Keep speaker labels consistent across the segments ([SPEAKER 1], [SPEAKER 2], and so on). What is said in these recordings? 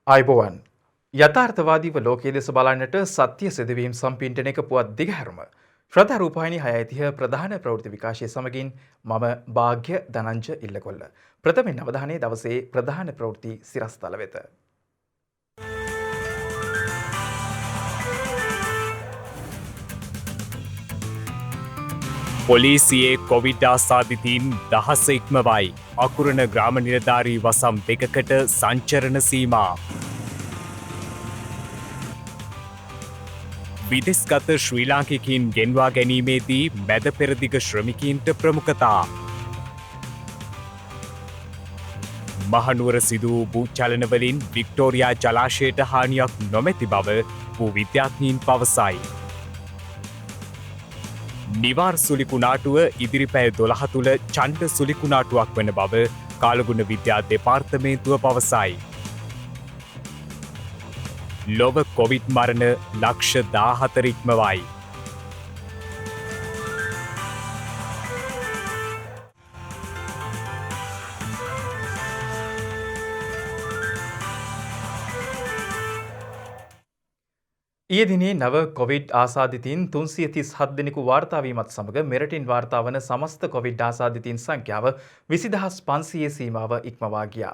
[SPEAKER 1] අයිබෝවන් යථාර්ථවාදීව ලෝකයේ දෙස බලන්නට සත්‍ය සිදුවීම් සම්පින්ටනයක පුවත් දිගහැරුම ශ්‍රද්ධා රූපවාහිනී 6:30 ප්‍රධාන ප්‍රවෘත්ති විකාශය සමගින් මම භාග්‍ය ධනංජ ඉල්ලකොල්ල ප්‍රථමයෙන් අවධානය දවසේ ප්‍රධාන ප්‍රවෘත්ති සිරස්තල වෙත.
[SPEAKER 2] පොලිසියේ කොවිඩ් ආසාදිතීන් දහස ඉක්මවයි. අකුරණ ග්‍රාම නිලධාරී වසම් දෙකකට සංචරණ සීමා. විදෙස්ගත ශ්‍රී ලාංකිකයින් ගෙන්වා ගැනීමේදී මැද පෙරදිග ශ්‍රමිකීන්ට ප්‍රමුඛතා. මහනුවර සිදු වූ භූචලනවලින් වික්ටෝරියා ජලාශයට හානියක් නොමැති බව වූ විද්‍යාඥයින් පවසයි. නිවාර් සුලිකුණාටුව ඉදිරි පැය 12 තුළ ඡණ්ඩ සුලිකුණාටුවක් වන බව කාලගුණ විද්‍යා දෙපාර්තමේන්තුව පවසයි. ලොව කොවිඩ් මරණ ලක්ෂ 14 ඉක්මවයි.
[SPEAKER 1] ඊයේ දිනේ නව කොවිඩ් ආසාදිතයින් 337 දෙනෙකු වාර්තා වීමත් සමග මෙරටින් වාර්තා වන සමස්ත කොවිඩ් ආසාදිතයින් සංඛ්‍යාව 20500 සීමාව ඉක්මවා ගියා.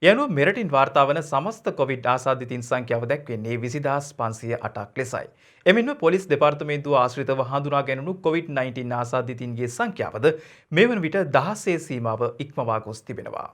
[SPEAKER 1] ඒ අනුව මෙරටින් වාර්තා වන සමස්ත කොවිඩ් ආසාදිතයින් සංඛ්‍යාව දැක්වෙන්නේ 20508ක් ලෙසයි. එමෙන්ම පොලිස් දෙපාර්තමේන්තුව ආශ්‍රිතව හඳුනා ගැනුණු COVID-19 ආසාදිතයින්ගේ සංඛ්‍යාවද මේ වන විට 16 සීමාව ඉක්මවා ගොස් තිබෙනවා.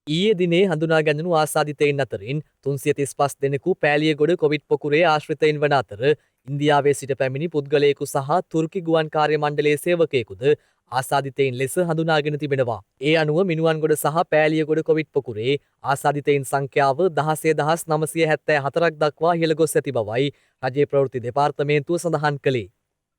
[SPEAKER 3] ඊයේ දිනේ හඳුනා ගැනුණු ආසාදිතයින් අතරින් 335 දෙනෙකු පෑලියගොඩ කොවිඩ් පොකුරේ ආශ්‍රිතයින් වන අතර ඉන්දියාවේ සිට පැමිණි පුද්ගලයෙකු සහ තුර්කි ගුවන් කාර්ය මණ්ඩලයේ සේවකයෙකුද ආසාදිතයින් ලෙස හඳුනාගෙන තිබෙනවා. ඒ අනුව මිනුවන්ගොඩ සහ පෑලියගොඩ කොවිඩ් පොකුරේ ආසාදිතයින් සංඛ්‍යාව 16974ක් දක්වා ඉහළ ගොස් ඇති බවයි රජයේ ප්‍රවෘත්ති දෙපාර්තමේන්තුව සඳහන් කළේ.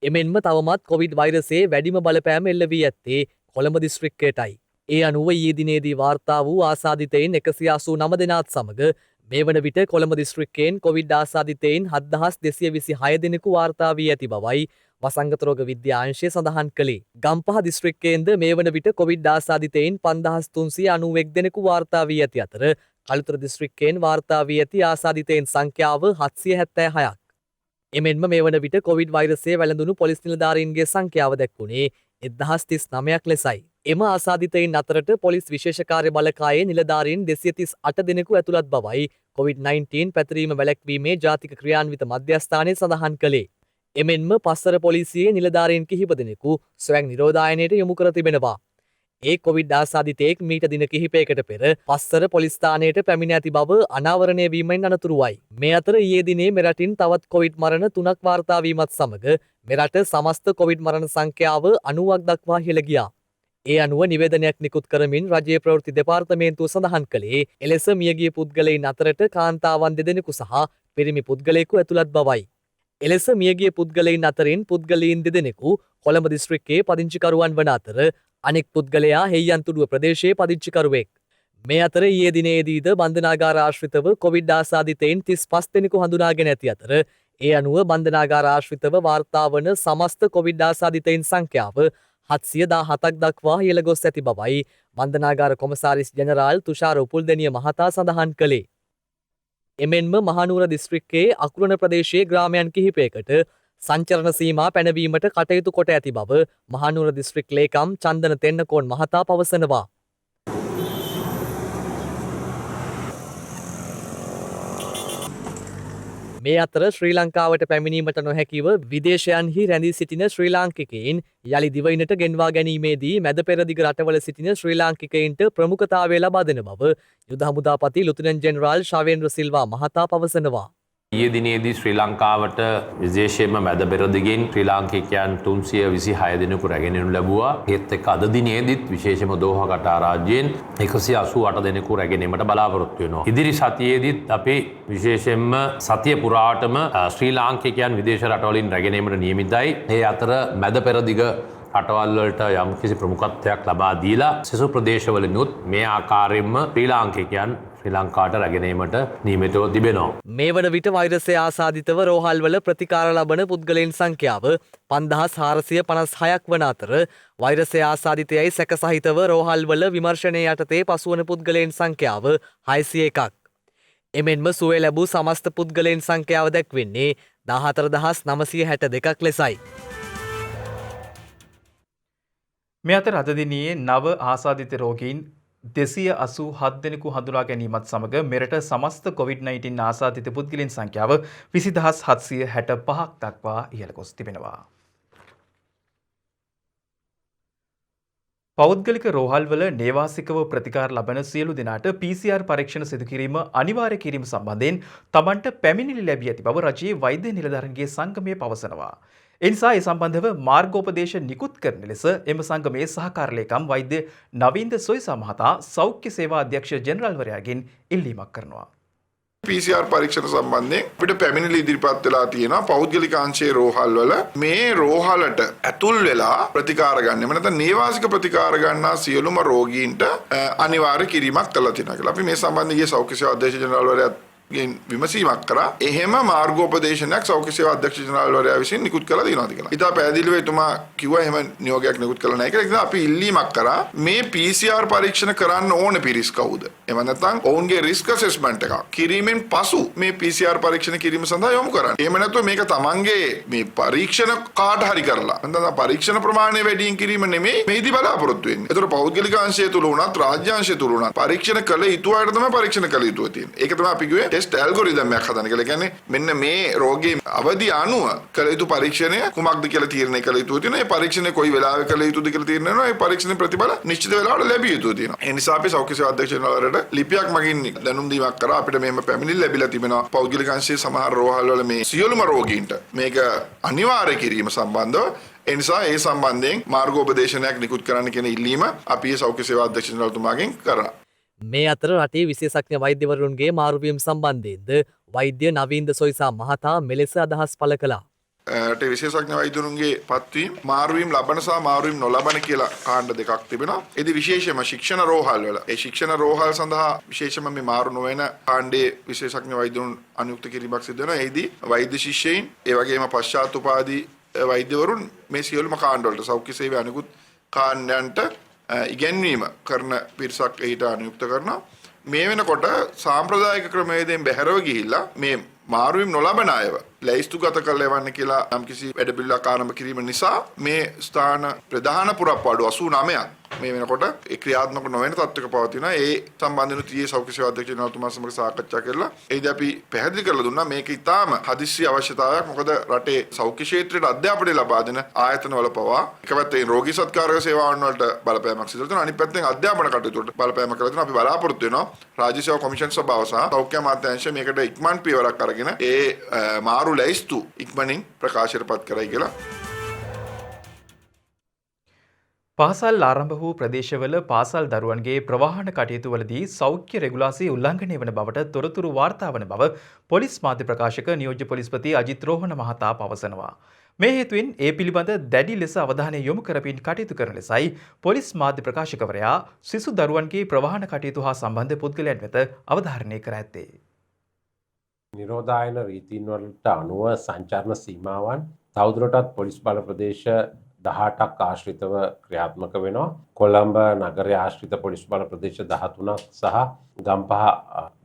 [SPEAKER 3] එමෙන්ම තවමත් කොවිඩ් වෛරසයේ වැඩිම බලපෑම එල්ල වී ඇත්තේ කොළඹ දිස්ත්‍රික්කයටයි. ඒ අනුව ඊයේ දිනේදී වාර්තා වූ ආසාදිතයින් 189 දෙනාත් සමග මේ වන විට කොළඹ දිස්ත්‍රික්කයෙන් කොවිඩ් ආසාදිතයින් 7226 දෙනෙකු වාර්තා වී ඇති බවයි වසංගත රෝග විද්‍යා අංශය සඳහන් කළේ. ගම්පහ දිස්ත්‍රික්කයෙන්ද මේ වන විට කොවිඩ් ආසාදිතයින් 5391 දෙනෙකු වාර්තා වී ඇති අතර කළුතර දිස්ත්‍රික්කයෙන් වාර්තා වී ඇති ආසාදිතයින් සංඛ්‍යාව 776ක්. එමෙන්ම මේ වන විට කොවිඩ් වෛරසයේ වැළඳුණු පොලිස් නිලධාරීන්ගේ සංඛ්‍යාව දැක්වුණේ 1039ක් ලෙසයි. එම ආසාදිතයින් අතරට පොලිස් විශේෂ කාර්ය බලකායේ නිලධාරීන් 238 දෙනෙකු ඇතුළත් බවයි COVID-19 පැතිරීම වැළැක්වීමේ ජාතික ක්‍රියාන්විත මධ්‍යස්ථානය සඳහන් කළේ. එමෙන්ම පස්සර පොලිසියේ නිලධාරීන් කිහිප දෙනෙකු ස්වයං නිරෝධායනයට යොමු කර තිබෙනවා. ඒ කොවිඩ් ආසාදිතයෙක් මීට දින කිහිපයකට පෙර පස්සර පොලිස් ස්ථානයට පැමිණ ඇති බව අනාවරණය වීමෙන් අනතුරුවයි. මේ අතර ඊයේ දිනේ මෙරටින් තවත් කොවිඩ් මරණ 3ක් වාර්තා වීමත් සමග මෙරට සමස්ත කොවිඩ් මරණ සංඛ්‍යාව 90ක් දක්වා ඉහළ ගියා. ඒ අනුව නිවේදනයක් නිකුත් කරමින් රජයේ ප්‍රවෘත්ති දෙපාර්තමේන්තුව සඳහන් කළේ එලෙස මියගිය පුද්ගලයින් අතරට කාන්තාවන් දෙදෙනෙකු සහ පිරිමි පුද්ගලයෙකු ඇතුළත් බවයි. එලෙස මියගිය පුද්ගලයින් අතරින් පුද්ගලයින් දෙදෙනෙකු කොළඹ දිස්ත්‍රික්කයේ පදිංචිකරුවන් වන අතර අනෙක් පුද්ගලයා හෙය්යන්තුඩුව ප්‍රදේශයේ පදිංචිකරුවෙක්. මේ අතර ඊයේ දිනේදීද බන්ධනාගාර ආශ්‍රිතව කොවිඩ් ආසාදිතයින් 35 දෙනෙකු හඳුනාගෙන ඇති අතර ඒ අනුව බන්ධනාගාර ආශ්‍රිතව වාර්තා වන සමස්ත කොවිඩ් ආසාදිතයින් සංඛ්‍යාව 717ක් දක්වා ඉහළ ගොස් ඇති බවයි බන්ධනාගාර කොමසාරිස් ජෙනරාල් තුෂාර උපුල්දෙනිය මහතා සඳහන් කළේ. එමෙන්ම මහනුවර දිස්ත්‍රික්කයේ අකුරණ ප්‍රදේශයේ ග්‍රාමයන් කිහිපයකට සංචරණ සීමා පැනවීමට කටයුතු කොට ඇති බව මහනුවර දිස්ත්‍රික් ලේකම් චන්දන තෙන්නකෝන් මහතා පවසනවා. මේ අතර ශ්‍රී ලංකාවට පැමිණීමට නොහැකිව විදේශයන්හි රැඳී සිටින ශ්‍රී ලාංකිකයින් යළි දිවයිනට ගෙන්වා ගැනීමේදී මැද පෙරදිග රටවල සිටින ශ්‍රී ලාංකිකයින්ට ප්‍රමුඛතාවය ලබා දෙන බව යුද හමුදාපති ලුතිනන්ට් ජෙනරාල් ශවේන්ද්‍ර සිල්වා මහතා පවසනවා.
[SPEAKER 4] ඊයේ දිනේදී ශ්‍රී ලංකාවට විශේෂයෙන්ම මැද පෙරදිගින් ශ්‍රී ලාංකිකයන් 326 දෙනෙකු රැගෙන එනු ලැබුවා. ඒත් එක්ක අද දිනේදීත් විශේෂයෙන්ම දෝහා කටාර් රාජ්‍යයෙන් 188 දෙනෙකු රැගෙන ඒමට බලාපොරොත්තු වෙනවා. ඉදිරි සතියේදීත් අපි විශේෂයෙන්ම සතිය පුරාටම ශ්‍රී ලාංකිකයන් විදේශ රටවලින් රැගෙන ඒමට නියමිතයි. ඒ අතර මැද පෙරදිග රටවල් වලට යම්කිසි ප්‍රමුඛත්වයක් ලබා දීලා සෙසු ප්‍රදේශවලිනුත් මේ ආකාරයෙන්ම ශ්‍රී ලාංකිකයන් ශ්‍රී ලංකාවට රැගෙන ඒමට නියමිතව තිබෙනවා.
[SPEAKER 3] මේ වන විට වෛරසය ආසාදිතව රෝහල්වල ප්‍රතිකාර ලබන පුද්ගලයන් සංඛ්‍යාව 5456ක් වන අතර වෛරසය ආසාදිතයයි සැක සහිතව රෝහල්වල විමර්ශනය යටතේ පසුවන පුද්ගලයන් සංඛ්‍යාව 601ක්. එමෙන්ම සුවය ලැබූ සමස්ත පුද්ගලයන් සංඛ්‍යාව දැක්වෙන්නේ 14,962ක් ලෙසයි.
[SPEAKER 1] මේ අතර අද දිනේ නව ආසාදිත රෝගීන් 287 දෙනෙකු හඳුනා ගැනීමත් සමග මෙරට සමස්ත COVID-19 ආසාදිත පුද්ගලයන් සංඛ්‍යාව 20,765ක් දක්වා ඉහළ ගොස් තිබෙනවා. පෞද්ගලික රෝහල්වල නේවාසිකව ප්‍රතිකාර ලබන සියලු දෙනාට PCR පරීක්ෂණ සිදු කිරීම අනිවාර්ය කිරීම සම්බන්ධයෙන් තමන්ට පැමිණිලි ලැබී ඇති බව රජයේ වෛද්‍ය නිලධාරීන්ගේ සංගමය පවසනවා. එනිසා ඒ සම්බන්ධව මාර්ගෝපදේශ නිකුත් කරන ලෙස එම සංගමේ සහකාර ලේකම් වෛද්‍ය නවීන්ද සොයිසා මහතා සෞඛ්‍ය සේවා අධ්‍යක්ෂ ජෙනරල්වරයාගෙන් ඉල්ලීමක් කරනවා.
[SPEAKER 5] PCR පරීක්ෂණ සම්බන්ධයෙන් අපිට පැමිණිලි ඉදිරිපත් වෙලා තියෙනවා පෞද්ගලික අංශයේ රෝහල් වල මේ රෝහලට ඇතුල් වෙලා ප්‍රතිකාර ගන්න. එමෙ නැත්නම් නේවාසික ප්‍රතිකාර ගන්නා සියලුම රෝගීන්ට අනිවාර්ය කිරීමක් කළා තියෙනවා කියලා. අපි මේ සම්බන්ධයෙන් සෞඛ්‍ය සේවා අධ්‍යක්ෂ ජෙනරල්වරයා විමසීමක් කරා. එහෙම මාර්ගෝපදේශනයක් සෞඛ්‍ය සේවා අධ්‍යක්ෂ ජෙනරල්වරයා විසින් නිකුත් කළා තියෙනවා කියලා. ඊට පැහැදිලිව එතුමා කිව්වා එහෙම නියෝගයක් නිකුත් කළා නැහැ කියලා. ඒක අපි ඉල්ලීමක් කරා මේ PCR පරීක්ෂණ කරන්න ඕන පිරිස් කවුද? එහෙම නැත්නම් ඔවුන්ගේ රිස්ක් ඇසෙස්මන්ට් එක කිරීමෙන් පසු මේ PCR පරීක්ෂණ කිරීම සඳහා යොමු කරන්න. එහෙම නැත්නම් මේක තමන්ගේ මේ පරීක්ෂණ කාට හරි කරලා නැත්නම් පරීක්ෂණ ප්‍රමාණය වැඩියෙන් කිරීම නෙමෙයි මේදී බලාපොරොත්තු වෙන්නේ. ඒතර පෞද්ගලික අංශය තුල උනත් රාජ්‍ය අංශය තුල උනත් පරීක්ෂණ කළ යුතු අයට තමයි පරීක්ෂණ කළ යුතු තියෙන්නේ. ඒක තමයි අපි කිව්වේ ටෙස්ට් ඇල්ගොරිතම් එකක් හදන්න කියලා. කියන්නේ මෙන්න මේ රෝගී අවධිය අනුව කළ යුතු පරීක්ෂණය කුමක්ද කියලා තීරණය කළ යුතු තියෙනවා. ඒ පරීක්ෂණය කොයි වෙලාවෙ කළ යුතුද කියලා තීරණය වෙනවා. ඒ පරීක්ෂණ ප්‍රතිඵල නිශ්චිත වෙලාවට ලැබිය යුතු තියෙනවා. ඒ නිසා අපි සෞඛ්‍ය සේවා අධ්‍යක්ෂ ජෙනරල්වරට ලිපියක් මගින් දැනුම් දීමක් කරා. අපිට මෙහෙම පැමිණිලි ලැබිලා තිබෙනවා. පෞද්ගලික අංශයේ සමහර රෝහල් වල මේ සියලුම රෝගීන්ට මේක අනිවාර්ය කිරීම සම්බන්ධව ඒ නිසා ඒ සම්බන්ධයෙන් මාර්ගෝපදේශනයක් නිකුත් කරන්න කියන ඉල්ලීම අපි සෞඛ්‍ය සේවා අධ්‍යක්ෂ ජෙනරල්තුමාගෙන් කරා.
[SPEAKER 3] මේ අතර රටේ විශේෂඥ වෛද්‍යවරුන්ගේ මාරුවීම් සම්බන්ධයෙන්ද වෛද්‍ය නවීන්ද සොයිසා මහතා මෙලෙස අදහස් පළ කළා.
[SPEAKER 5] රටේ විශේෂඥ වෛද්‍යවරුන්ගේ පත්වීම් මාරුවීම් ලබන සහ මාරුවීම් නොලබන කියලා කාණ්ඩ දෙකක් තිබෙනවා. ඒදී විශේෂයෙන්ම ශික්ෂණ රෝහල් වල ඒ ශික්ෂණ රෝහල් සඳහා විශේෂයෙන්ම මේ මාරු නොවන කාණ්ඩයේ විශේෂඥ වෛද්‍යවරුන් අනුයුක්ත කිරීමක් සිදු වෙනවා. ඒදී වෛද්‍ය ශිෂ්‍යයින් ඒ වගේම පශ්චාත් උපාධි වෛද්‍යවරුන් මේ සියලුම කාණ්ඩ වලට සෞඛ්‍ය සේවය අනිකුත් කාණ්ඩයන්ට ඉගැන්වීම කරන පිරිසක් එහිට අනුයුක්ත කරනවා. මේ වෙනකොට සාම්ප්‍රදායික ක්‍රමවේදයෙන් බැහැරව ගිහිල්ලා මේ මාරුවීම් නොලබන අයව ලැයිස්තුගත කරලා එවන්න කියලා යම්කිසි වැඩපිළිවෙලක් ආරම්භ කිරීම නිසා මේ ස්ථාන ප්‍රධාන පුරප්පාඩු 89ක් මේ වෙනකොට ඒ ක්‍රියාත්මක නොවන තත්ත්වයක පවතිනවා. ඒ සම්බන්ධව ඊයේ සෞඛ්‍ය සේවා අධ්‍යක්ෂ ජනරල්තුමා සමග සාකච්ඡා කළා. ඒදී අපි පැහැදිලි කරලා දුන්නා මේක ඉතාම හදිස්සි අවශ්‍යතාවයක්. මොකද රටේ සෞඛ්‍ය ක්ෂේත්‍රයට අධ්‍යාපනය ලබා දෙන ආයතනවල පවා එක පැත්තෙන් රෝගී සත්කාරක සේවාවන් වලට බලපෑමක් සිදු වෙනවා. අනිත් පැත්තෙන් අධ්‍යාපන කටයුතු වලට බලපෑමක් කරලා දෙනවා. අපි බලාපොරොත්තු වෙනවා රාජ්‍ය සේවා කොමිෂන් සභාව සහ සෞඛ්‍ය අමාත්‍යාංශය මේකට ඉක්මන් පියවරක් අරගෙන ඒ මාරු ලැයිස්තු ඉක්මනින් ප්‍රකාශයටපත් කරයි කියලා.
[SPEAKER 1] පාසල් ආරම්භ වූ ප්‍රදේශවල පාසල් දරුවන්ගේ ප්‍රවාහන කටයුතුවලදී සෞඛ්‍ය රෙගුලාසි උල්ලංඝනය වන බවට තොරතුරු වාර්තා වන බව පොලිස් මාධ්‍ය ප්‍රකාශක නියෝජ්‍ය පොලිස්පති අජිත් රෝහණ මහතා පවසනවා. මේ හේතුවෙන් ඒ පිළිබඳ දැඩි ලෙස අවධානය යොමු කරමින් කටයුතු කරන ලෙසයි පොලිස් මාධ්‍ය ප්‍රකාශකවරයා සිසු දරුවන්ගේ ප්‍රවාහන කටයුතු හා සම්බන්ධ පුද්ගලයන් වෙත අවධාරණය කර ඇත්තේ.
[SPEAKER 6] නිරෝධායන රීතීන් වලට අනුව සංචාරණ සීමාවන් තවදුරටත් පොලිස් බල ප්‍රදේශ 18ක් ආශ්‍රිතව ක්‍රියාත්මක වෙනවා. කොළඹ නගරයේ ආශ්‍රිත පොලිස් බල ප්‍රදේශ 13ක් සහ ගම්පහ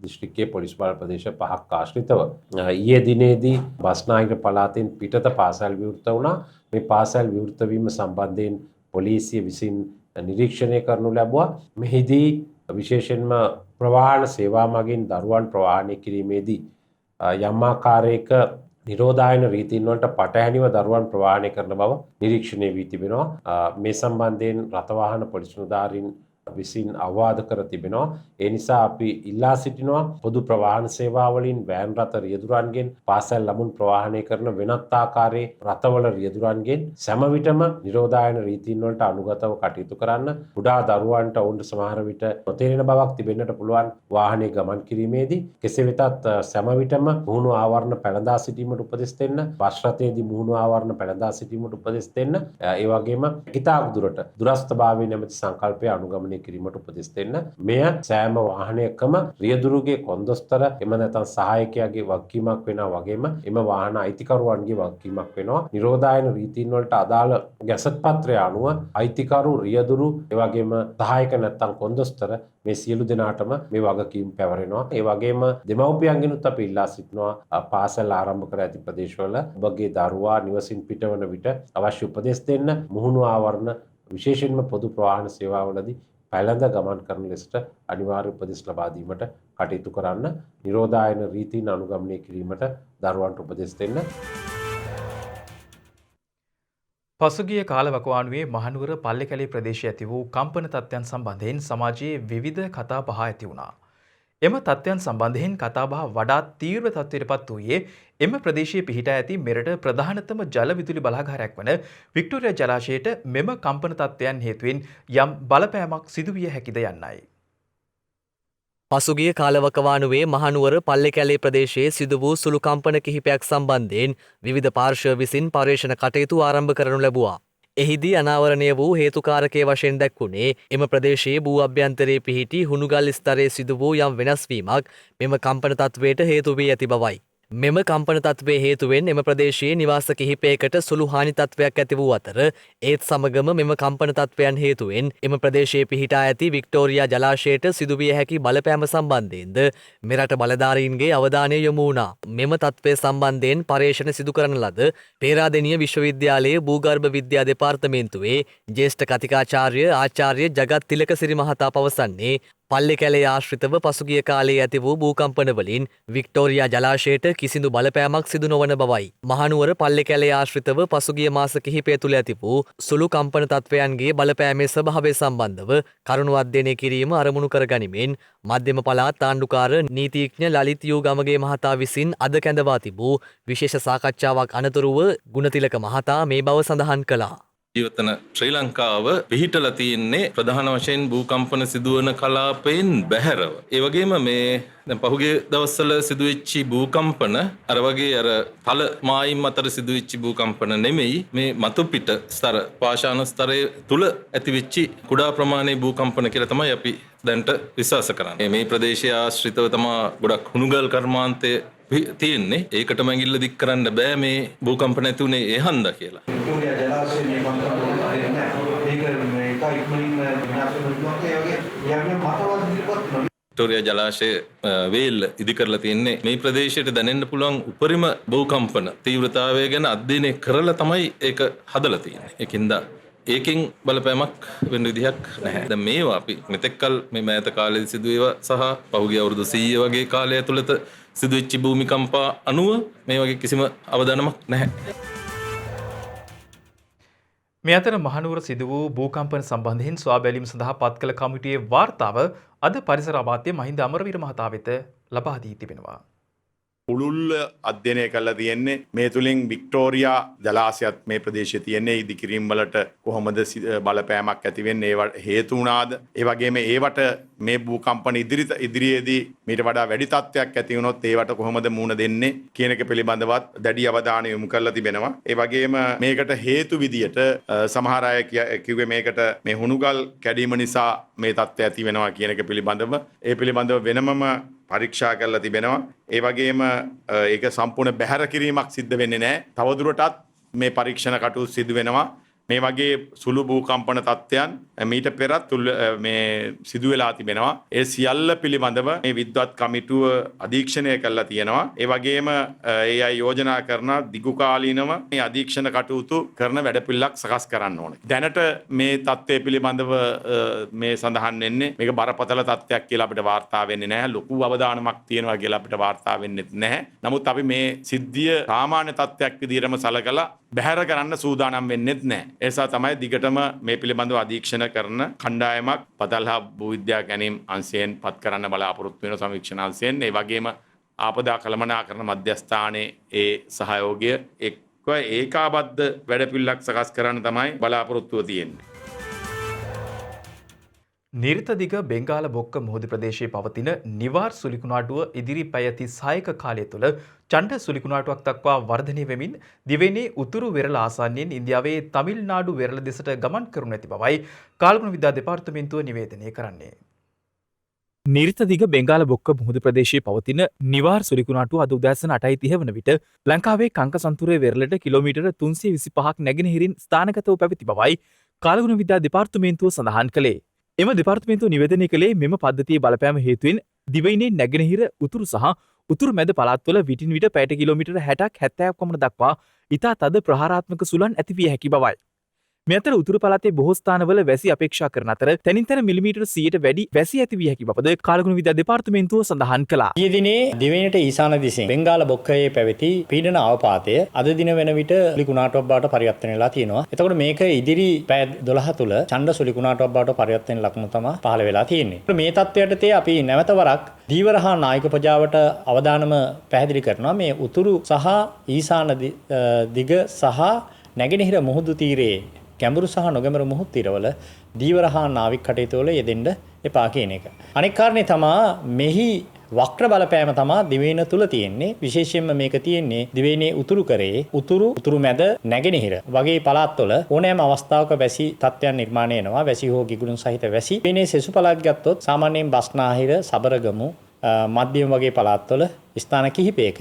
[SPEAKER 6] දිස්ත්‍රික්කයේ පොලිස් බල ප්‍රදේශ 5ක් ආශ්‍රිතව ඊයේ දිනේදී බස්නාහිර පළාතෙන් පිටත පාසල් විවෘත වුණා. මේ පාසල් විවෘත වීම සම්බන්ධයෙන් පොලිසිය විසින් නිරීක්ෂණය කරනු ලැබුවා. මෙහිදී විශේෂයෙන්ම ප්‍රවාහන සේවා මගින් දරුවන් ප්‍රවාහනය කිරීමේදී යම් ආකාරයක නිරෝධායන රීතීන් වලට පටහැනිව දරුවන් ප්‍රවාහනය කරන බව නිරීක්ෂණය වී තිබෙනවා. මේ සම්බන්ධයෙන් රථවාහන පොලිස් නිලධාරීන් විසින් අවවාද කර තිබෙනවා. ඒ නිසා අපි ඉල්ලා සිටිනවා පොදු ප්‍රවාහන සේවාවලින් වෑන් රථ රියදුරන්ගෙන් පාසල් ළමුන් ප්‍රවාහනය කරන වෙනත් ආකාරයේ රථවල රියදුරන්ගෙන් සෑම විටම නිරෝධායන රීතීන් වලට අනුගතව කටයුතු කරන්න. කුඩා දරුවන්ට ඔවුන්ට සමහර විට නොතේරෙන බවක් තිබෙන්නට පුළුවන් වාහනේ ගමන් කිරීමේදී. කෙසේ වෙතත් සෑම විටම මුහුණු ආවරණ පැළඳා සිටීමට උපදෙස් දෙන්න, බස් රථයේදී මුහුණු ආවරණ පැළඳා සිටීමට උපදෙස් දෙන්න. ඒ වගේම හිතාක් දුරට දුරස්ථභාවයේ නැමැති සංකල්පය අනුගමනය අනුගමනය කිරීමට උපදෙස් දෙන්න. මෙය සෑම වාහනයකම රියදුරුගේ කොන්දොස්තර එම නැත්නම් සහායකයාගේ වගකීමක් වෙනවා වගේම එම වාහන අයිතිකරුවන්ගේ වගකීමක් වෙනවා. නිරෝධායන රීතීන් වලට අදාළ ගැසට් පත්‍රය අනුව අයිතිකරු රියදුරු ඒ වගේම සහායක නැත්නම් කොන්දොස්තර මේ සියලු දෙනාටම මේ වගකීම් පැවරෙනවා. ඒ වගේම දෙමව්පියන්ගෙනුත් අපි ඉල්ලා සිටිනවා පාසල් ආරම්භ කර ඇති ප්‍රදේශවල ඔබගේ දරුවා නිවසින් පිටවන විට අවශ්‍ය උපදෙස් දෙන්න. මුහුණු ආවරණ විශේෂයෙන්ම පොදු ප්‍රවාහන සේවාවලදී පැළඳ ගමන් කරන ලෙසට අනිවාර්ය උපදෙස් ලබා දීමට කටයුතු කරන්න. නිරෝධායන රීතීන් අනුගමනය කිරීමට දරුවන්ට උපදෙස් දෙන්න.
[SPEAKER 1] පසුගිය කාලවකවානුවේ මහනුවර පල්ලේකැලේ ප්‍රදේශයේ ඇති වූ කම්පන තත්ත්වයන් සම්බන්ධයෙන් සමාජයේ විවිධ කතාබහ ඇති වුණා. එම තත්ත්වයන් සම්බන්ධයෙන් කතාබහ වඩාත් තීව්‍ර තත්ත්වයට පත් වූයේ එම ප්‍රදේශයේ පිහිටා ඇති මෙරට ප්‍රධානතම ජල විදුලි බලාගාරයක් වන වික්ටෝරියා ජලාශයට මෙම කම්පන තත්ත්වයන් හේතුවෙන් යම් බලපෑමක් සිදුවිය හැකිද යන්නයි.
[SPEAKER 3] පසුගිය කාලවකවානුවේ මහනුවර පල්ලේකැලේ ප්‍රදේශයේ සිදු වූ සුළු කම්පන කිහිපයක් සම්බන්ධයෙන් විවිධ පාර්ශ්ව විසින් පර්යේෂණ කටයුතු ආරම්භ කරනු ලැබුවා. එහිදී අනාවරණය වූ හේතුකාරකයේ වශයෙන් දැක්වුණේ එම ප්‍රදේශයේ භූ අභ්‍යන්තරයේ පිහිටි හුණුගල් ස්තරයේ සිදු වූ යම් වෙනස්වීමක් මෙම කම්පන තත්ත්වයට හේතු වී ඇති බවයි. මෙම කම්පන තත්ත්වයේ හේතුවෙන් එම ප්‍රදේශයේ නිවාස කිහිපයකට සුළු හානි තත්ත්වයක් ඇති වූ අතර ඒත් සමගම මෙම කම්පන තත්ත්වයන් හේතුවෙන් එම ප්‍රදේශයේ පිහිටා ඇති වික්ටෝරියා ජලාශයට සිදුවිය හැකි බලපෑම සම්බන්ධයෙන්ද මෙරට බලධාරීන්ගේ අවධානය යොමු වුණා. මෙම තත්ත්වය සම්බන්ධයෙන් පර්යේෂණ සිදු කරන ලද පේරාදෙණිය විශ්වවිද්‍යාලයේ භූගර්භ විද්‍යා දෙපාර්තමේන්තුවේ ජ්‍යෙෂ්ඨ කතිකාචාර්ය ආචාර්ය ජගත් තිලකසිරි මහතා පවසන්නේ පල්ලේකැලේ ආශ්‍රිතව පසුගිය කාලයේ ඇති වූ භූකම්පනවලින් වික්ටෝරියා ජලාශයට කිසිදු බලපෑමක් සිදු නොවන බවයි. මහනුවර පල්ලේකැලේ ආශ්‍රිතව පසුගිය මාස කිහිපය තුළ ඇති වූ සුළු කම්පන තත්ත්වයන්ගේ බලපෑමේ ස්වභාවය සම්බන්ධව කරුණු අධ්‍යයනය කිරීම අරමුණු කර ගනිමින් මධ්‍යම පළාත් ආණ්ඩුකාර නීතිඥ ලලිත් යූ ගමගේ මහතා විසින් අද කැඳවා තිබූ විශේෂ සාකච්ඡාවක් අනතුරුව ගුණතිලක මහතා මේ බව සඳහන් කළා.
[SPEAKER 7] ජීවතන ශ්‍රී ලංකාව පිහිටලා තියෙන්නේ ප්‍රධාන වශයෙන් භූකම්පන සිදුවන කලාපයෙන් බැහැරව. ඒ වගේම මේ දැන් පහුගිය දවස්වල සිදුවෙච්ච භූකම්පන අර වගේ අර තල මායිම් අතර සිදුවෙච්ච භූකම්පන නෙමෙයි මේ මතු පිට ස්තර පාෂාණ ස්තරයේ තුල ඇතිවෙච්ච කුඩා ප්‍රමාණයේ භූකම්පන කියලා තමයි අපි දැන්ට විශ්වාස කරන්නේ. මේ ප්‍රදේශයේ ආශ්‍රිතව තමයි ගොඩක් හුණුගල් කර්මාන්තය තියෙන්නේ. ඒකට මැඟිල්ල දික් කරන්න බෑ මේ භූකම්පන ඇති උනේ ඒ හන්දා කියලා. වික්ටෝරියා ජලාශය වේල් ඉදි කරලා තියෙන්නේ මේ ප්‍රදේශයට දැනෙන්න පුළුවන් උපරිම භූකම්පන තීව්‍රතාවය ගැන අධ්‍යයනය කරලා තමයි ඒක හදලා තියෙන්නේ. ඒකින්ද ඒකෙන් බලපෑමක් වෙන විදිහක් නැහැ. දැන් මේවා අපි මෙතෙක්කල් මේ මෑත කාලේදී සිදුවේවා සහ පහුගිය අවුරුදු 100 වගේ කාලය ඇතුළත සිදුවෙච්ච භූමිකම්පා අනුව මේ වගේ කිසිම අවදානමක් නැහැ.
[SPEAKER 1] මේ අතර මහනුවර සිදු වූ භූකම්පන සම්බන්ධයෙන් සොයාබැලීම සඳහා පත් කළ කමිටුවේ වාර්තාව අද පරිසර අමාත්‍ය මහින්ද අමරවීර මහතා වෙත ලබා දී තිබෙනවා.
[SPEAKER 8] පුළුල්ල අධ්‍යයනය කරලා තියෙන්නේ මේ තුලින් වික්ටෝරියා ජලාශයත් මේ ප්‍රදේශයේ තියෙන්නේ ඉදිකිරීම් වලට කොහොමද බලපෑමක් ඇති වෙන්නේ ඒවට හේතු වුණාද ඒ වගේම ඒවට මේ භූකම්පන ඉදිරියේදී මීට වඩා වැඩි තත්ත්වයක් ඇති වුණොත් ඒවට කොහොමද මුහුණ දෙන්නේ කියන එක පිළිබඳවත් දැඩි අවධානය යොමු කරලා තිබෙනවා. ඒ වගේම මේකට හේතු විදියට සමහර අය කිව්වේ මේකට මේ හුණුගල් කැඩීම නිසා මේ තත්ත්වය ඇති වෙනවා කියන එක පිළිබඳව ඒ පිළිබඳව වෙනමම පරීක්ෂා කරලා තිබෙනවා. ඒ වගේම ඒක සම්පූර්ණ බැහැර කිරීමක් සිද්ධ වෙන්නේ නැහැ. තවදුරටත් මේ පරීක්ෂණ කටයුතු සිදු වෙනවා. මේ වගේ සුළු භූකම්පන තත්ත්වයන් මීට පෙරත් මේ සිදු වෙලා තිබෙනවා. ඒ සියල්ල පිළිබඳව මේ විද්වත් කමිටුව අධීක්ෂණය කරලා තියෙනවා. ඒ වගේම ඒ අය යෝජනා කරන දිගුකාලීනව මේ අධීක්ෂණ කටයුතු කරන වැඩපිළිවෙලක් සකස් කරන්න ඕනේ. දැනට මේ තත්ත්වය පිළිබඳව මේ සඳහන් වෙන්නේ මේක බරපතල තත්ත්වයක් කියලා අපිට වාර්තා වෙන්නේ නැහැ. ලොකු අවදානමක් තියෙනවා කියලා අපිට වාර්තා වෙන්නේ නැහැ. නමුත් අපි මේ සිද්ධිය සාමාන්‍ය තත්ත්වයක් විදිහටම සලකලා බැහැර කරන්න සූදානම් වෙන්නෙත් නැහැ. ඒ නිසා තමයි දිගටම මේ පිළිබඳව අධීක්ෂණ කරන කණ්ඩායමක් පතල්හා භූවිද්‍යා ගැනීම් අංශයෙන් පත් කරන්න බලාපොරොත්තු වෙන සමීක්ෂණ අංශයෙන් ඒ වගේම ආපදා කළමනාකරණ මධ්‍යස්ථානයේ ඒ සහයෝගය එක්ව ඒකාබද්ධ වැඩපිළිවෙලක් සකස් කරන්න තමයි බලාපොරොත්තුව තියෙන්නේ.
[SPEAKER 1] නිර්තදිග බෙංගාල බොක්ක මුහුද ප්‍රදේශයේ පවතින නිවාර් සුලිකුණාටුව ඉදිරි පැය 36ක කාලය තුළ ඡණ්ඩ සුලිකුණාටුවක් දක්වා වර්ධනය වෙමින් දිවෙනේ උතුරු වෙරළ ආසන්නයෙන් ඉන්දියාවේ තමිල්නාඩු වෙරළ දෙසට ගමන් කරනු ඇති බවයි කාල්ගුණ විද්‍යා දෙපාර්තමේන්තුව නිවේදනය කරන්නේ. නිර්තදිග බෙංගාල බොක්ක මුහුද ප්‍රදේශයේ පවතින නිවාර් සුලිකුණාටුව අද උදෑසන 8:30 වන විට ලංකාවේ කංකසන්තුරේ වෙරළට කිලෝමීටර 325ක් නැගෙනහිරින් ස්ථානගතව පැවති බවයි කාල්ගුණ විද්‍යා දෙපාර්තමේන්තුව සඳහන් කළේ. එම දෙපාර්තමේන්තුව නිවේදනය කළේ මෙම පද්ධතියේ බලපෑම හේතුවෙන් දිවයිනේ නැගෙනහිර උතුරු සහ උතුරු මැද පළාත්වල විටින් විට පැයට කිලෝමීටර 60ක් 70ක් පමණ දක්වා ඉතා තද ප්‍රහාරාත්මක සුළං ඇති විය හැකි බවයි. මේ අතර උතුරු පළාතේ බොහෝ ස්ථානවල වැසි අපේක්ෂා කරන අතර තැනින් තැන මිලිමීටර 100ට වැඩි වැසි ඇති විය හැකි බවද කාලගුණ විද්‍යා දෙපාර්තමේන්තුව සඳහන් කළා.
[SPEAKER 9] ඊයේ දිනේ දිවයිනට ඊශාන දිශෙන් බෙන්ගාල බොක්කයේ පැවති පීඩන අවපාතය අද දින වෙන විට සුලිකුණාටුවක් බවට පරිවර්තනය වෙලා තියෙනවා. එතකොට මේක ඉදිරි පැය 12 තුල ඡණ්ඩ සුලිකුණාටුවක් බවට පරිවර්තන ලකුණු තමයි පහළ වෙලා තියෙන්නේ. මේ තත්ත්වයට අපි නැවත වරක් ධීවර හා නායක ප්‍රජාවට අවදානම පැහැදිලි කරනවා. මේ උතුරු සහ ඊශාන දිග සහ නැගෙනහිර මුහුදු තීරයේ ගැඹුරු සහ නොගැඹුරු මුහුදු තීරවල ධීවර හා නාවික කටයුතු වල යෙදෙන්න එපා කියන එක. අනෙක් කාරණේ තමයි මෙහි වක්‍ර බලපෑම තමයි දිවයින තුල තියෙන්නේ. විශේෂයෙන්ම මේක තියෙන්නේ දිවයිනේ උතුරු කරේ උතුරු මැද නැගෙනහිර වගේ පළාත්වල ඕනෑම අවස්ථාවක වැසි තත්ත්වයන් නිර්මාණය වෙනවා. වැසි හෝ ගිගුරුන් සහිත වැසි. දිවයිනේ සෙසු පළාත් ගත්තොත් සාමාන්‍යයෙන් බස්නාහිර, සබරගමු, මධ්‍යම වගේ පළාත්වල ස්ථාන කිහිපයක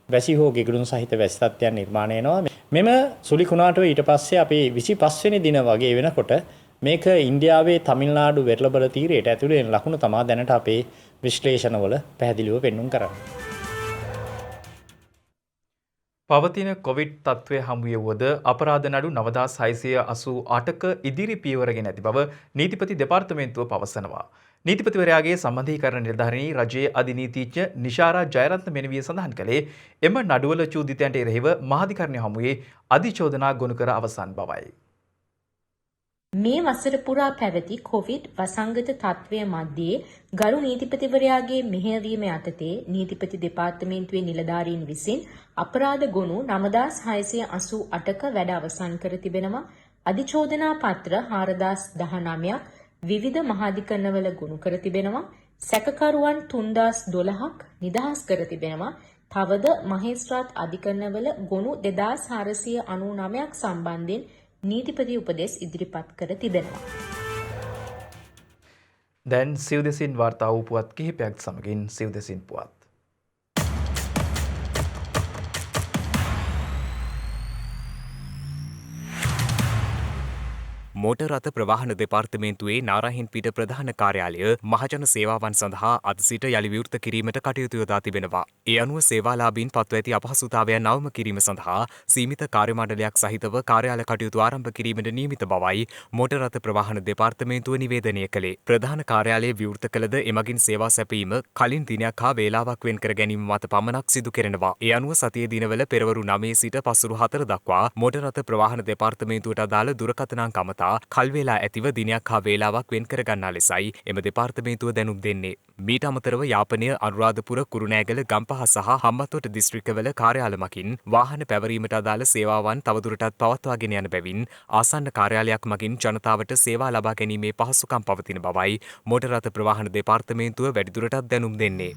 [SPEAKER 9] වැසි හෝ ගිගුරුන් සහිත වැසි තත්ත්වයන් නිර්මාණය වෙනවා. මෙම සුලිකුණාටුව ඊට පස්සේ අපි 25 වෙනි දින වගේ වෙනකොට මේක ඉන්දියාවේ තමිල්නාඩු වෙරළබල තීරයට ඇතුළු වෙන ලකුණු තමයි දැනට අපේ විශ්ලේෂණවල පැහැදිලිව පෙන්වුම් කරන්නේ.
[SPEAKER 1] පවතින කොවිඩ් තත්ත්වය හමුවේ වුවද අපරාධ නඩු 9688ක ඉදිරි පියවරගෙන ඇති බව නීතිපති දෙපාර්තමේන්තුව පවසනවා. නීතිපතිවරයාගේ සම්බන්ධීකරණ නිලධාරිණී රජයේ අධිනීතිඥ නිශාරා ජයරත්න මෙනවිය සඳහන් කළේ එම නඩුවල චෝදිතයන්ට එරෙහිව මහාධිකරණය හමුවේ අධිචෝදනා ගොනු කර අවසන් බවයි.
[SPEAKER 10] මේ වසර පුරා පැවති කොවිඩ් වසංගත තත්ත්වය මැද්දේ ගරු නීතිපතිවරයාගේ මෙහෙයවීම යටතේ නීතිපති දෙපාර්තමේන්තුවේ නිලධාරීන් විසින් අපරාධ ගොනු 9688ක වැඩ අවසන් කර තිබෙනවා. අධිචෝදනා පත්‍ර 4019ක් විවිධ මහාධිකරණවල ගොනු කර තිබෙනවා. සැකකරුවන් 3012ක් නිදහස් කර තිබෙනවා. තවද මහේස්ත්‍රාත් අධිකරණවල ගොනු 2499ක් සම්බන්ධයෙන් නීතිපති උපදෙස් ඉදිරිපත් කර තිබෙනවා.
[SPEAKER 1] දැන් සිව්දෙසින් වාර්තා වූ පුවත් කිහිපයක් සමගින් සිව්දෙසින් පුවත්.
[SPEAKER 2] මෝටර් රථ ප්‍රවාහන දෙපාර්තමේන්තුවේ නාරාහෙන්පිට ප්‍රධාන කාර්යාලය මහජන සේවාවන් සඳහා අද සිට යළි විවෘත කිරීමට කටයුතු යොදා තිබෙනවා. ඒ අනුව සේවාලාභීන් පත්ව ඇති අපහසුතාවයන් අවම කිරීම සඳහා සීමිත කාර්ය මණ්ඩලයක් සහිතව කාර්යාල කටයුතු ආරම්භ කිරීමට නියමිත බවයි මෝටර් රථ ප්‍රවාහන දෙපාර්තමේන්තුව නිවේදනය කළේ. ප්‍රධාන කාර්යාලය විවෘත කළද එමගින් සේවා සැපීම කලින් දිනයක් හා වේලාවක් වෙන් කර ගැනීම මත පමණක් සිදු කෙරෙනවා. ඒ අනුව සතියේ දිනවල පෙරවරු 9 සිට පසුරු 4 දක්වා මෝටර් රථ ප්‍රවාහන දෙපාර්තමේන්තුවට අදාළ දුරකථන අංක අමතා කල්වේලා ඇතිව දිනයක් හා වේලාවක් වෙන් කර ගන්නා ලෙසයි එම දෙපාර්තමේන්තුව දැනුම් දෙන්නේ. මීට අමතරව යාපනය, අනුරාධපුර, කුරුණෑගල, ගම්පහ සහ හම්බන්තොට දිස්ත්‍රික්කවල කාර්යාල මගින් වාහන පැවරීමට අදාළ සේවාවන් තවදුරටත් පවත්වාගෙන යන බැවින් ආසන්න කාර්යාලයක් මගින් ජනතාවට සේවා ලබා ගැනීමේ පහසුකම් පවතින බවයි මෝටර් රථ ප්‍රවාහන දෙපාර්තමේන්තුව වැඩිදුරටත් දැනුම් දෙන්නේ.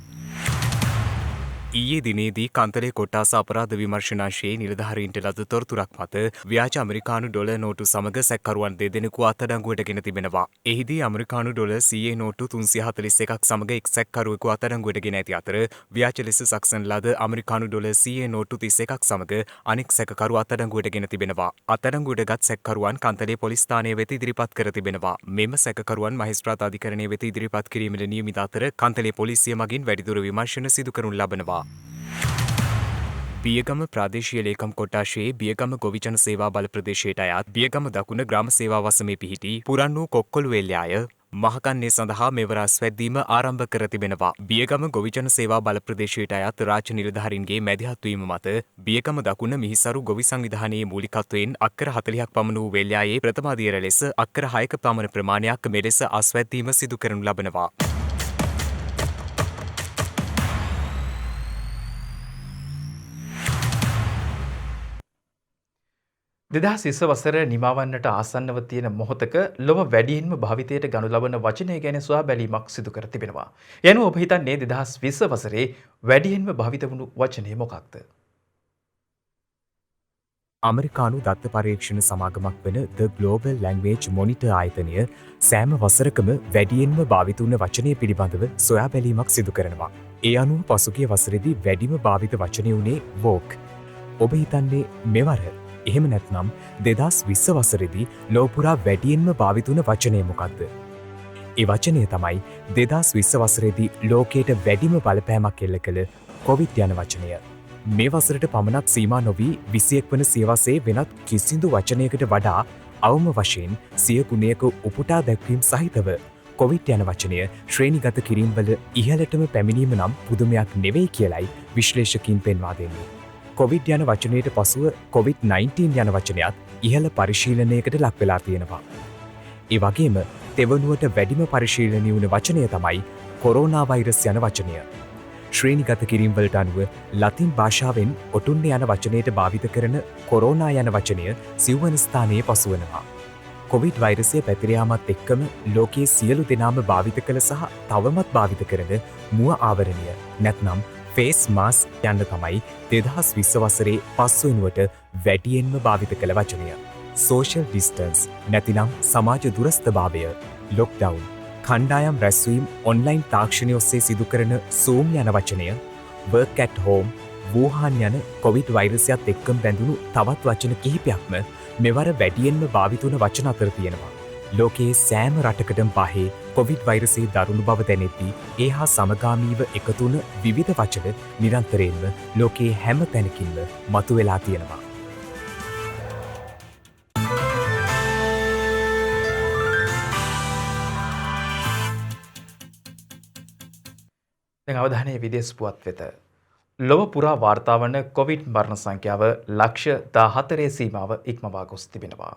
[SPEAKER 2] ඊයේ දිනේදී කන්තලේ කොට්ටාස අපරාධ විමර්ශනාංශයේ නිලධාරීන්ට ලද තොරතුරක් මත ව්‍යාජ ඇමරිකානු ඩොලර් නෝටු සමග සැකකරුවන් දෙදෙනෙකු අත්අඩංගුවටගෙන තිබෙනවා. එහිදී ඇමරිකානු ඩොලර් CA නෝටු 341ක් සමග එක් සැකකරුවෙකු අත්අඩංගුවටගෙන ඇති අතර ව්‍යාජ ලෙස සක්සන ලද ඇමරිකානු ඩොලර් CA නෝටු 31ක් සමග අනෙක් සැකකරු අත්අඩංගුවටගෙන තිබෙනවා. අත්අඩංගුවටගත් සැකකරුවන් කන්තලේ පොලිස් ස්ථානය වෙත ඉදිරිපත් කර තිබෙනවා. මෙම සැකකරුවන් මහේස්ත්‍රාත් අධිකරණය වෙත ඉදිරිපත් කිරීමට නියමිත අතර කන්තලේ පොලිසිය මගින් වැඩිදුර විමර්ශන සිදු කරනු ලබනවා. බියගම ප්‍රාදේශීය ලේකම් කොට්ටාශයේ බියගම ගොවිජන සේවා බල ප්‍රදේශයට අයත් බියගම දකුණ ග්‍රාම සේවා වසමේ පිහිටි පුරන් වූ කොක්කොළු වෙල්යාය මහකන්නේ සඳහා මෙවර අස්වැද්දීම ආරම්භ කර තිබෙනවා. බියගම ගොවිජන සේවා බල ප්‍රදේශයට අයත් රාජ්‍ය නිලධාරීන්ගේ මැදිහත් වීම මත බියගම දකුණ මිහිසරු ගොවි සංවිධානයේ මූලිකත්වයෙන් අක්කර 40ක් පමණ වූ වෙල්යායේ ප්‍රථම අදියර ලෙස අක්කර 6ක පමණ ප්‍රමාණයක් මෙලෙස අස්වැද්දීම සිදු කරනු ලබනවා.
[SPEAKER 1] 2020 වසර නිමවන්නට ආසන්නව තියෙන මොහොතක ලොව වැඩියෙන්ම භාවිතයට ගනු ලබන වචනය ගැන සොයා බැලීමක් සිදු කර තිබෙනවා. යනුව ඔබ හිතන්නේ 2020 වසරේ වැඩියෙන්ම භාවිත වුණු වචනය මොකක්ද?
[SPEAKER 2] අමරිකානු දත්ත පරීක්ෂණ සමාගමක් වන The Global Language Monitor ආයතනය සෑම වසරකම වැඩියෙන්ම භාවිත වුණ වචනය පිළිබඳව සොයා බැලීමක් සිදු කරනවා. ඒ අනුව පසුගිය වසරේදී වැඩිම භාවිත වචනය වුණේ woke. ඔබ හිතන්නේ මෙවර එහෙම නැත්නම් 2020 වසරේදී ලෝපුරා වැඩියෙන්ම භාවිත වුණ වචනය මොකක්ද? ඒ වචනය තමයි 2020 වසරේදී ලෝකයට වැඩිම බලපෑමක් එල්ල කළ කොවිඩ් යන වචනය. මේ වසරට පමණක් සීමා නොවී 21 වන සියවසේ වෙනත් කිසිදු වචනයකට වඩා අවම වශයෙන් 100 ගුණයක උපුටා දැක්වීම් සහිතව කොවිඩ් යන වචනය ශ්‍රේණිගත කිරීම්වල ඉහළටම පැමිණීම නම් පුදුමයක් නෙවෙයි කියලයි විශ්ලේෂකින් පෙන්වා දෙන්නේ. කොවිඩ් යන වචනයට පසුව COVID-19 යන වචනයත් ඉහළ පරිශීලනයකට ලක් වෙලා තියෙනවා. ඒ වගේම තෙවනුවට වැඩිම පරිශීලනය වුණ වචනය තමයි කොරෝනා වෛරස් යන වචනය. ශ්‍රේණිගත කිරීම්වලට අනුව ලතින් භාෂාවෙන් ඔටුන්න යන වචනයට භාවිත කරන කොරෝනා යන වචනය සිව්වන ස්ථානයේ පසුවනවා. කොවිඩ් වෛරසය පැතිරයාමත් එක්කම ලෝකයේ සියලු දෙනාම භාවිත කළ සහ තවමත් භාවිත කරන මුව ආවරණය නැත්නම් ෆේස් මාස්ක් යන්න තමයි 2020 වසරේ පස්වෙනුවට වැඩියෙන්ම භාවිත කළ වචනය. සෝෂල් ඩිස්ටන්ස් නැතිනම් සමාජ දුරස්ථභාවය, ලොක්ඩවුන්, කණ්ඩායම් රැස්වීම් ඔන්ලයින් තාක්ෂණය ඔස්සේ සිදු කරන සූම් යන වචනය, වර්ක් ඇට් හෝම්, වූහාන් යන කොවිඩ් වෛරසයත් එක්කම බැඳුණු තවත් වචන කිහිපයක්ම මෙවර වැඩියෙන්ම භාවිත වුණ වචන අතර තියෙනවා. ලෝකයේ සෑම රටකටම පහේ කොවිඩ් වෛරසයේ දරුණු බව දැනෙද්දී ඒ හා සමගාමීව එකතු වුණ විවිධ වචන නිරන්තරයෙන්ම ලෝකයේ හැම තැනකින්ම මතුවෙලා තියෙනවා.
[SPEAKER 1] දැන් අවධානය විදේශ පුවත් වෙත. ලොව පුරා වාර්තා වන කොවිඩ් මරණ සංඛ්‍යාව ලක්ෂ 14 සීමාව ඉක්මවා ගොස් තිබෙනවා.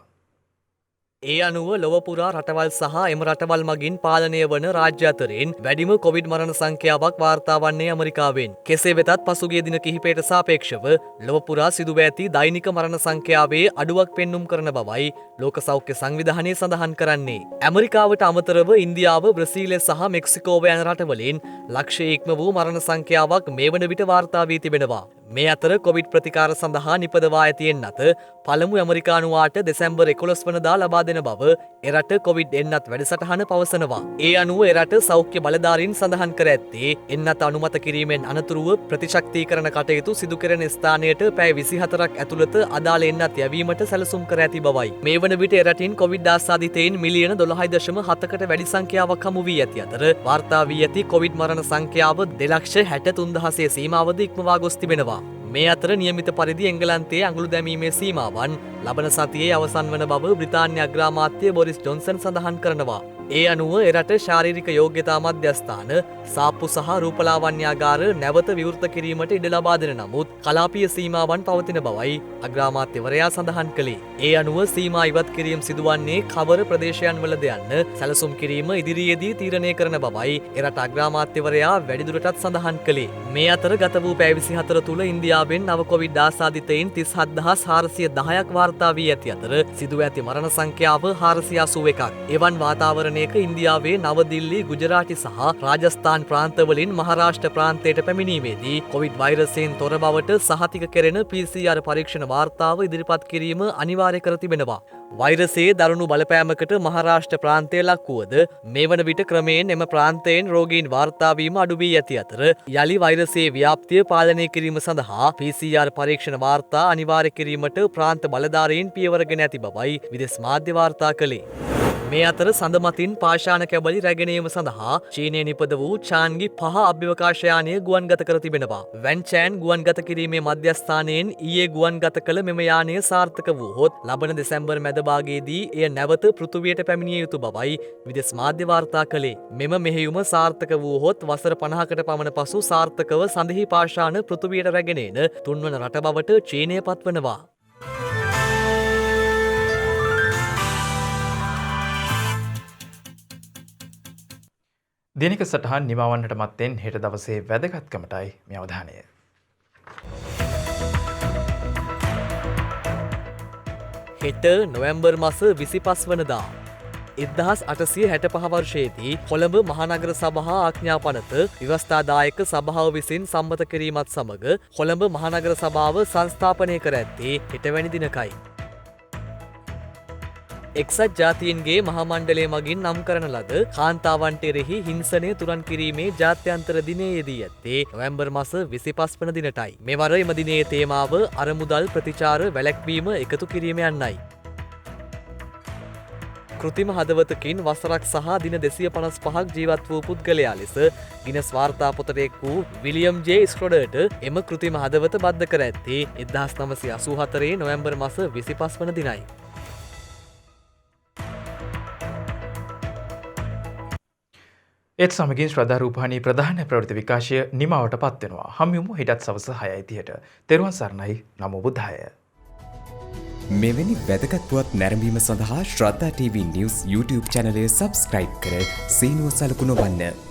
[SPEAKER 3] ඒ අනුව ලොවපුරා රටවල් සහ එම රටවල් මගින් පාලනය වන රාජ්‍ය අතරින් වැඩිම කොවිඩ් මරණ සංඛ්‍යාවක් වාර්තා වන්නේ ඇමරිකාවෙන්. කෙසේ වෙතත් පසුගිය දින කිහිපයට සාපේක්ෂව ලොවපුරා සිදුව ඇති දෛනික මරණ සංඛ්‍යාවේ අඩුවක් පෙන්නුම් කරන බවයි ලෝක සෞඛ්‍ය සංවිධානය සඳහන් කරන්නේ. ඇමරිකාවට අමතරව ඉන්දියාව, බ්‍රසීලය සහ මෙක්සිකෝව යන රටවලින් ලක්ෂය ඉක්ම වූ මරණ සංඛ්‍යාවක් මේ වන විට වාර්තා වී තිබෙනවා. මේ අතර කොවිඩ් ප්‍රතිකාර සඳහා නිපදවා ඇතියෙන් අත පළමු ඇමරිකානුවාට දෙසැම්බර් 11 වනදා ලබා දෙන බව එරට කොවිඩ් එන්නත් වැඩසටහන පවසනවා. ඒ අනුව එරට සෞඛ්‍ය බලධාරීන් සඳහන් කර ඇත්තේ එන්නත් අනුමත කිරීමෙන් අනතුරුව ප්‍රතිශක්තීකරණ කටයුතු සිදු කෙරෙන ස්ථානයට පැය 24ක් ඇතුළත අදාළ එන්නත් යැවීමට සැලසුම් කර ඇති බවයි. මේ වන විට එරටින් කොවිඩ් ආසාදිතයින් මිලියන 12.7කට වැඩි සංඛ්‍යාවක් හමු වී ඇති අතර වාර්තා වී ඇති කොවිඩ් මරණ සංඛ්‍යාව 2,63,000 සීමාවද ඉක්මවා ගොස් තිබෙනවා. මේ අතර නියමිත පරිදි එංගලන්තයේ අඟුළු දැමීමේ සීමාවන් ලබන සතියේ අවසන් වන බව බ්‍රිතාන්‍ය අග්‍රාමාත්‍ය බොරිස් ජොන්සන් සඳහන් කරනවා. ඒ අනුව එරට ශාරීරික යෝග්‍යතා මධ්‍යස්ථාන, සාප්පු සහ රූපලාවන්‍යාගාර නැවත විවෘත කිරීමට ඉඩ ලබා දෙන නමුත් කලාපීය සීමාවන් පවතින බවයි අග්‍රාමාත්‍යවරයා සඳහන් කළේ. ඒ අනුව සීමා ඉවත් කිරීම සිදුවන්නේ කවර ප්‍රදේශයන් වලද යන්න සැලසුම් කිරීම ඉදිරියේදී තීරණය කරන බවයි එරට අග්‍රාමාත්‍යවරයා වැඩිදුරටත් සඳහන් කළේ. මේ අතර ගත වූ පැය 24 තුළ ඉන්දියාවෙන් නව කොවිඩ් ආසාදිතයින් 37410ක් වාර්තා වී ඇති අතර සිදුව ඇති මරණ සංඛ්‍යාව 481ක්. එවන් වාතාවරණ ඉන්දියාවේ නවදිල්ලි, ගුජරාටි සහ රාජස්ථාන් ප්‍රාන්තවලින් මහාරාෂ්ට්‍ර ප්‍රාන්තයට පැමිණීමේදී කොවිඩ් වෛරසයෙන් තොර බවට සහතික කෙරෙන PCR පරීක්ෂණ වාර්තාව ඉදිරිපත් කිරීම අනිවාර්ය කර තිබෙනවා. වෛරසයේ දරුණු බලපෑමකට මහාරාෂ්ට්‍ර ප්‍රාන්තය ලක් වුවද මේ වන විට ක්‍රමයෙන් එම ප්‍රාන්තයෙන් රෝගීන් වාර්තා වීම අඩු වී ඇති අතර යලි වෛරසයේ ව්‍යාප්තිය පාලනය කිරීම සඳහා PCR පරීක්ෂණ වාර්තා අනිවාර්ය කිරීමට ප්‍රාන්ත බලධාරීන් පියවරගෙන ඇති බවයි විදේශ මාධ්‍ය වාර්තා කළේ. මේ අතර සඳමතින් පාෂාණ කැබලි රැගෙනීම සඳහා චීනයේ නිපද වූ චාන්ගි 5 අභ්‍යවකාශයානය ගුවන්ගත කර තිබෙනවා. වැන්චෑන් ගුවන්ගත කිරීමේ මධ්‍යස්ථානයෙන් ඊයේ ගුවන්ගත කළ මෙම යානය සාර්ථක වූහොත් ලබන දෙසැම්බර් මැද භාගයේදී එය නැවත පෘථුවියට පැමිණිය යුතු බවයි විදේශ මාධ්‍ය වාර්තා කළේ. මෙම මෙහෙයුම සාර්ථක වූහොත් වසර 50කට පමණ පසු සාර්ථකව සඳහි පාෂාණ පෘථුවියට රැගෙන එන තුන්වන රට බවට චීනය පත්වනවා.
[SPEAKER 1] දිනක සටහන් නිමවන්නට මත්තෙන් හෙට දවසේ වැදගත්කමටයි මේ අවධානය.
[SPEAKER 3] හෙට නොවැම්බර් මස 25 වනදා 1865 වර්ෂයේදී කොළඹ මහනගර සභා ආඥාපනත ව්‍යවස්ථාදායක සභාව විසින් සම්මත කිරීමත් සමග කොළඹ මහනගර සභාව සංස්ථාපනය කර ඇත්තේ හෙටවැනි දිනකයි. එක්සත් ජාතීන්ගේ මහමණ්ඩලය මගින් නම් කරන ලද කාන්තාවන්ට එරෙහි හිංසනය තුරන් කිරීමේ ජාත්‍යන්තර දිනයේදී ඇත්තේ නොවැම්බර් මාස 25 වන දිනටයි. මෙවර එම දිනයේ තේමාව අරමුදල් ප්‍රතිචාර වැළැක්වීම එකතු කිරීම යන්නයි. කෘතිම හදවතකින් වසරක් සහ දින 255ක් ජීවත් වූ පුද්ගලයා ලෙස ගිනස් වාර්තාපොතරෙක් වූ විලියම් ජේ ස්ක්‍රොඩර්ට එම කෘතිම හදවත බද්ධ කර ඇත්තේ 1984 නොවැම්බර් මාස 25 වන දිනයි.
[SPEAKER 1] ඒත් සමගින් ශ්‍රද්ධා රූපවාහිනී ප්‍රධාන ප්‍රවෘත්ති විකාශය නිමවට පත්වෙනවා. හමුවෙමු හෙටත් සවස 6:30ට. තෙරුවන් සරණයි. නමෝ බුද්ධාය.
[SPEAKER 2] මෙවැනි වැදගත් පුවත් නැරඹීම සඳහා ශ්‍රද්ධා TV News YouTube චැනලය සබස්ක්‍රයිබ් කර සීනුව සලකුණ වන්න.